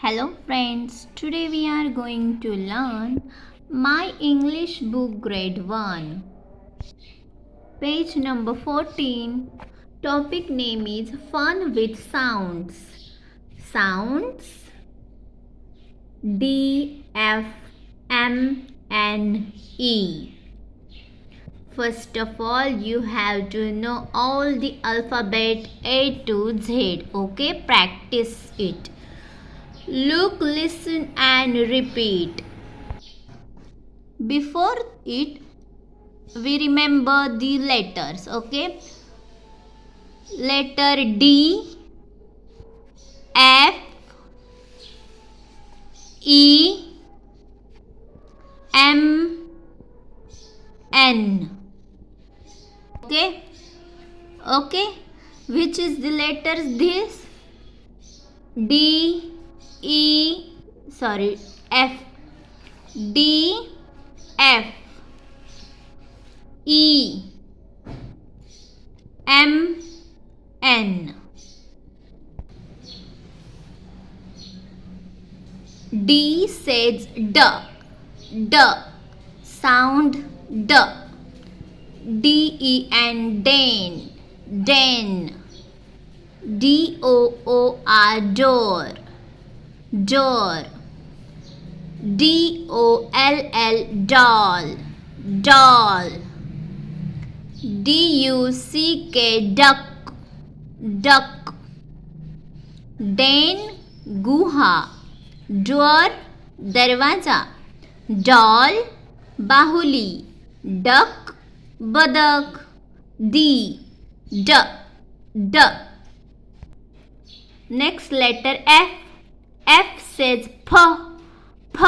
Hello friends, today we are going to learn My English Book Grade 1. Page number 14. Topic name is Fun with Sounds. Sounds D, F, M, N, E. First of all, you have to know all the alphabet A to Z. Okay, practice it. Look, listen and repeat. Before it, we remember the letters. Okay, letter D, F, E, M, N. Okay, which is the letters this? F, D, F, E, M, N. D says D, D, sound D. D-E-N, den, den. D-O-O-R, door, door. D-O-L-L, doll, doll. D-U-C-K, duck, duck. Den, Guha, door, दरवाजा. Doll, बाहुली. Duck, बदक. D, d. Next letter F. F says P, P,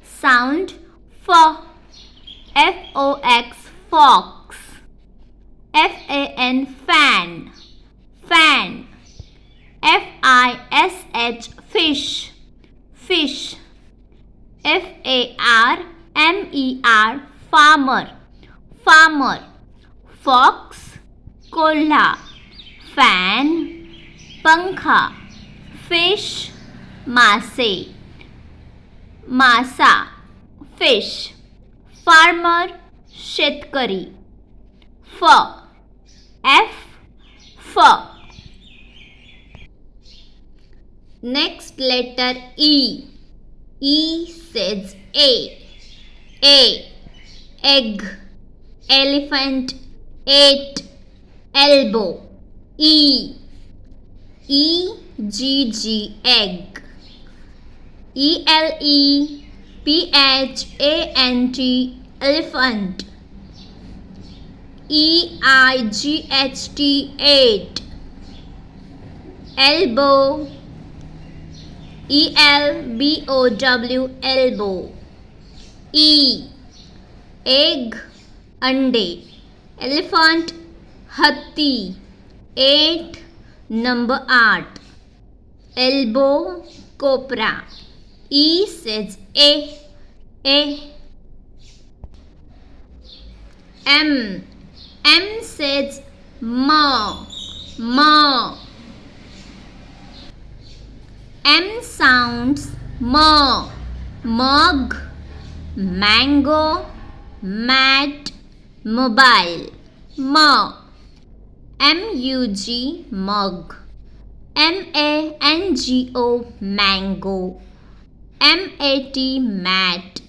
sound F. F-O-X, fox. F-A-N, fan, fan. F-I-S-H, fish, fish. F-A-R-M-E-R, farmer, farmer. Fox, कोल्हा. Fan, पंखा. Fish, मासे, मासा. Fish. Farmer, शेतकरी. F, F, F. Next letter E. E says A, egg, elephant, 8, elbow. E, E-G-G, egg. E-L-E-P-H-A-N-T, elephant. E-I-G-H-T, 8, elbow. E-L-B-O-W, elbow. E, egg, अंडे. Elephant, हत्ती. 8, number 8. Elbow, Kopra. E says A. M. M says ma, ma. M sounds ma. Mug, mango, mat, mobile. Ma. M-U-G, mug. M-A-N-G-O, mango. M-A-T, mat.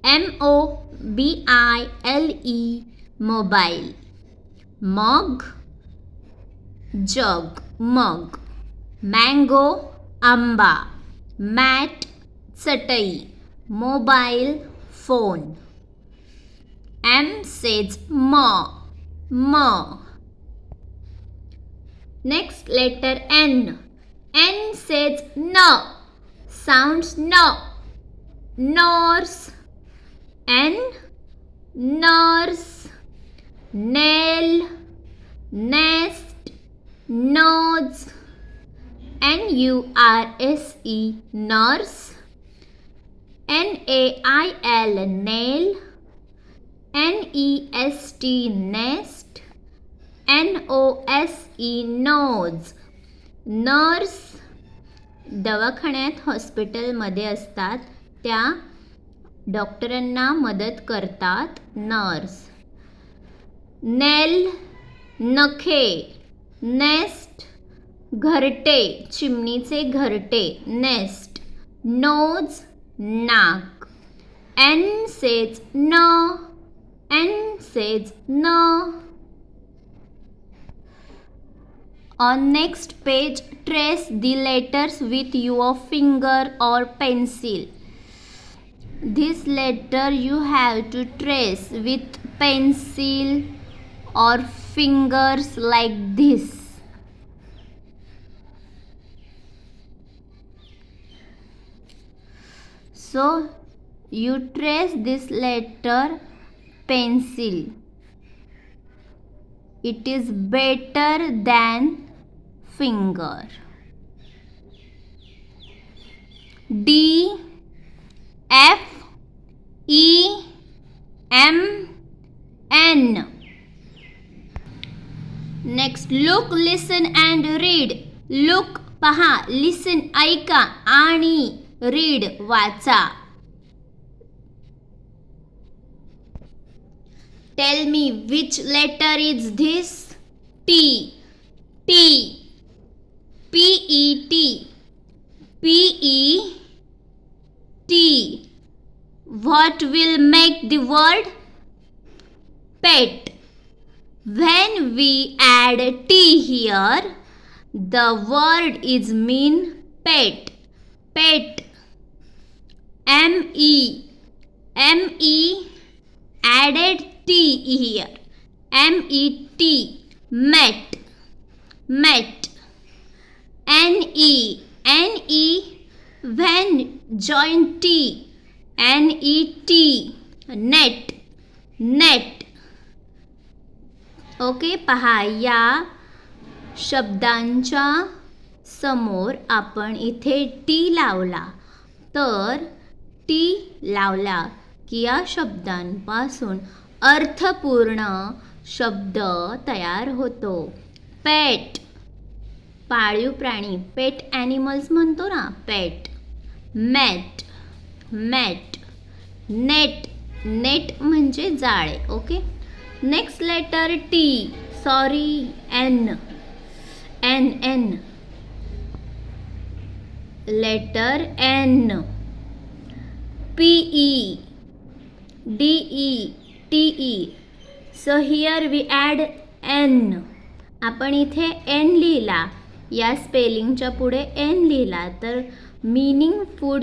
M-O-B-I-L-E, mobile. Mug, jug, mug. Mango, amba. Mat, चटई. Mobile, phone. M says ma, ma. Next letter N. N says no, sounds no. Nurse, N, nurse. Nail, nest, nose. N-U-R-S-E, nurse. N-A-I-L, nail. N-E-S-T, nest. N-O-S-E, nose. Nurse. दवाखान्यात हॉस्पिटलमध्ये असतात त्या डॉक्टरांना मदत करतात nurse. Nail नखे, nest घरटे चिमणीचे घरटे नेस्ट. नोज नाक. N says no. N says no. On next page, trace the letters with your finger or pencil. This letter you have to trace with pencil or fingers like this. So you trace this letter pencil. It is better than finger. D F E M N. Next, look, listen and read. Look पहा, listen ऐका आणि read वाचा. Tell me which letter is this? T. T. P-E-T. P-E-T. What will make the word? Pet. When we add T here, the word is mean pet. Pet. M-E. M-E added T here. M-E-T. Met. Met. N-E. N-E when join T. N-E-T. Net. Net. Okay, पहा या शब्दांच्या समोर आपण इथे T लावला तर T लावला की या शब्दांपासून अर्थपूर्ण शब्द तयार होतो. पेट पाळीव प्राणी, पेट ॲनिमल्स म्हणतो ना, pet. Mat. Mat. Net. Net म्हणजे जाळे. Okay, next letter T. Sorry, N. N. N. Letter N. P-E. D-E. T-E. So here we add N. आपण इथे N लिहिला, या स्पेलिंगच्या पुढे N लिहिला तर मीनिंगफुल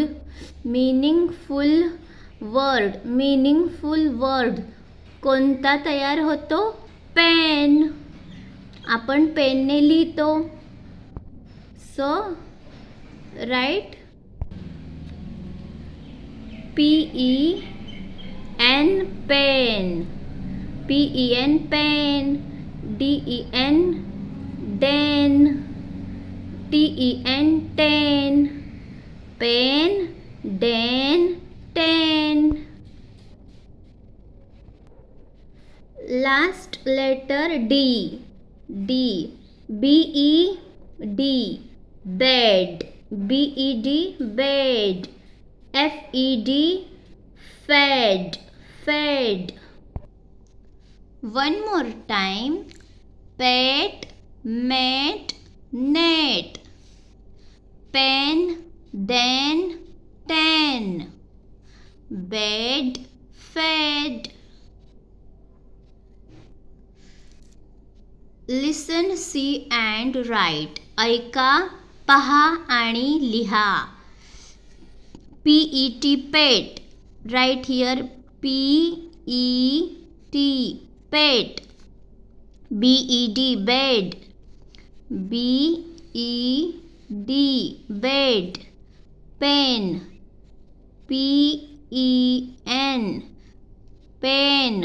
वर्ड कोणता तयार होतो? पेन. आपण पेनने लिहितो. सो right. P-E-N pen. P-E-N pen. D-E-N den. T-E-N ten. Pen, den, ten. Last letter D. D. B-E-D. Bed. B-E-D. Bed. F-E-D. Fed. Fed. One more time. Pet, met, net. Pen, den, ten. Bed, fed. Listen, see and write. ऐका, पहा आणि लिहा. P-E-T pet. Write here P-E-T pet. B-E-D bed. B-E-D bed. Pen. P-E-N pen.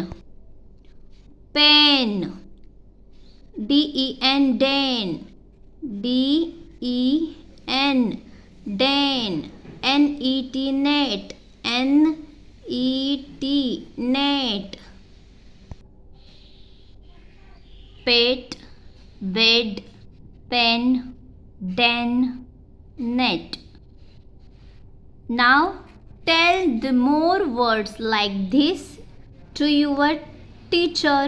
Pen. D-E-N den. D-E-N den. N-E-T net. N-E-T net. Pet, bed, pen, den, net. Now tell the more words like this to your teacher.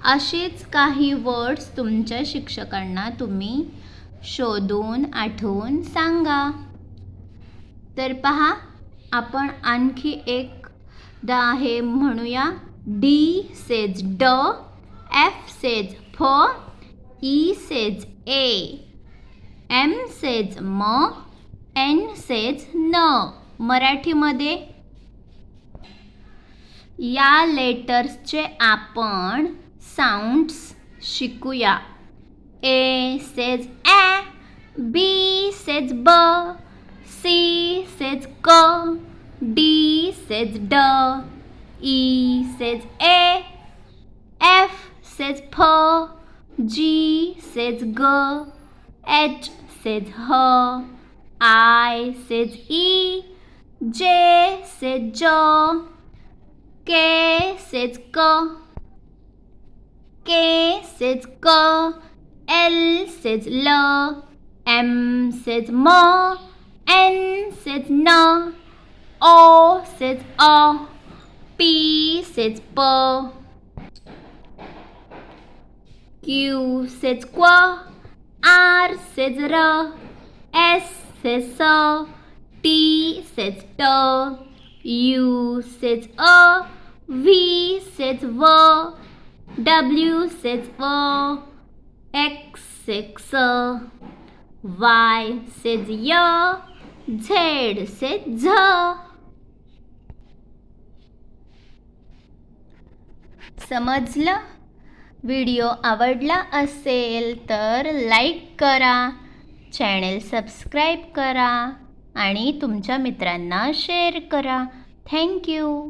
असेच काही words तुमच्या शिक्षकांना तुम्ही शोधून आठवून सांगा. तर पहा, आपण आणखी एकदा हे म्हणूया. D says D, F says F, E says A, M says M, N says N. मराठीमध्ये या लेटर्सचे आपण साऊंड्स शिकूया. A says A, B says B, C says K, D says D, E says A, F says F, G says G, H says H, I says E, J says J, K says K, K says K, L says L, M says M, N says N, O says O, P says P, Q says Q, R says R, S says S, T says T, U says A, V says V, W says W, X says Y says Y, Z says Z. समजलं? Video आवडला असेल तर like करा, channel subscribe करा आणि तुमच्या मित्रांना share करा. थँक्यू.